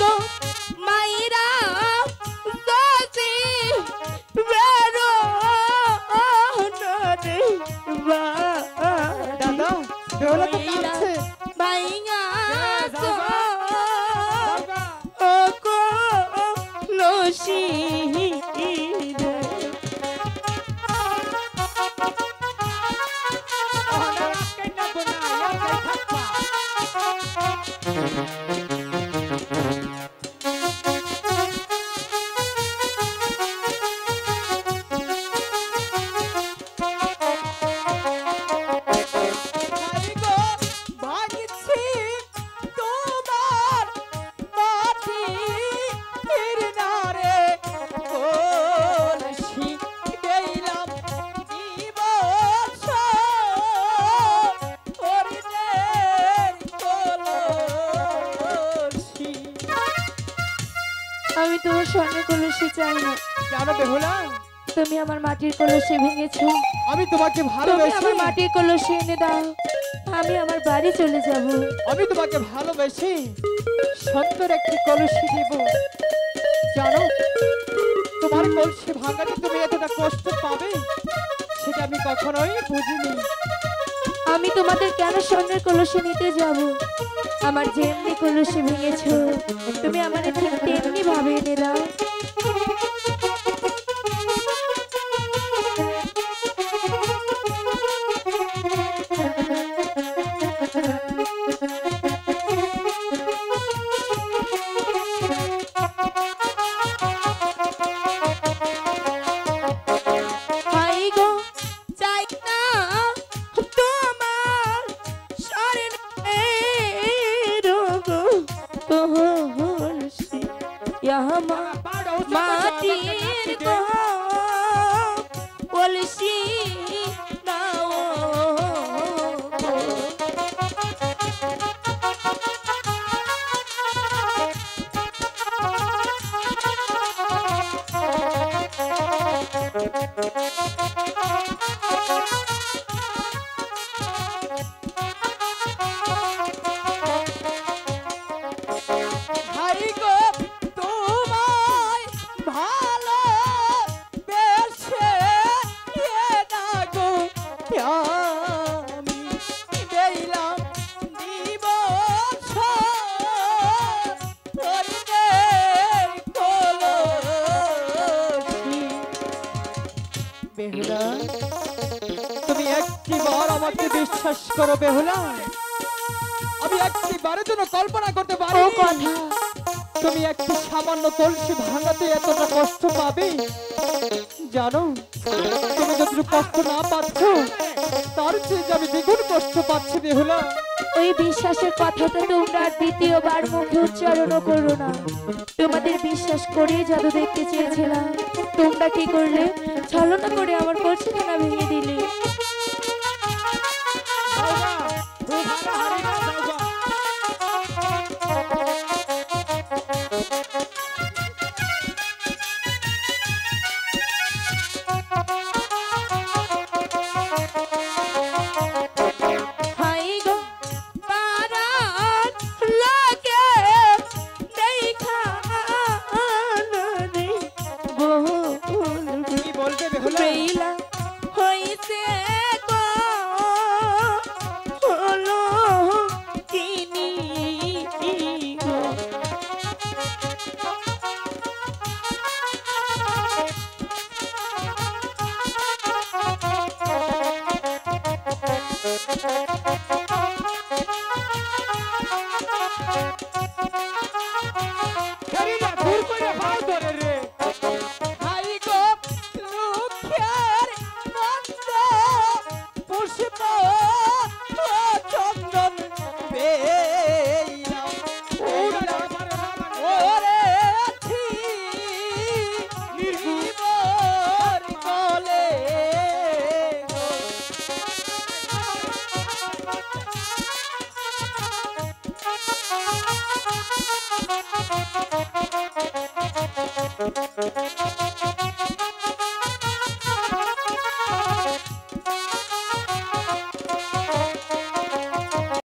গো মাইরা দোষী বেরো নরে দাদা বেহুলা তো কাঁদছে। বাইঙা ও গো লসি আমি তোমার স্বর্ণের কলসি চাই না। কেন বেহুলা? তুমি আমার মাটির কলসি ভেঙেছো। আমি তোমাকে তুমি ভালোবাসি। আমার মাটির কলসি এনে দাও, আমি আমার বাড়ি চলে যাব। আমি তোমাকে ভালোবাসি, সুন্দর একটি কলসি দেব। জানো তোমার কলসি ভাঙাতে তুমি এতটা কষ্ট পাবে সেটা আমি কখনোই বুঝিনি। আমি তোমাদের কেন স্বর্ণের কলসি নিতে যাব? আমার যেমনি কলসি ভেঙেছো তুমি আমার ঠিক তেমনি ভাবে এনে দাও। হাই গো চাই না তোমার স্বর্ণের কলসি, মাটির কলসি নাও গো। হাই গো তোমায় ভালোবেসে এ না গো আমি দিলাম দিবস স্বর্ণের কলসি। বেহুলা তুমি একটিবার আমাকে বিশ্বাস করো বেহুলা, আমি একটিবারের জন্য কল্পনা করতে পারি ও কথা তুমি একটি সামান্য কলসি ভাঙাতে এতটা কষ্ট পাবে। জানো তুমি যতটুকু কষ্ট না পাচ্ছ তার চেয়ে যে আমি দ্বিগুণ কষ্ট পাচ্ছি বেহুলা। ওই বিশ্বাসের কথাটা তোমরা আর দ্বিতীয়বার মুখে উচ্চারণ করো না। তোমাদের বিশ্বাস করে জাদু দেখতে চেয়েছিলাম, তোমরা কি করলে? ছলনা করে আমার কলসিখানা ভেঙে দিলে।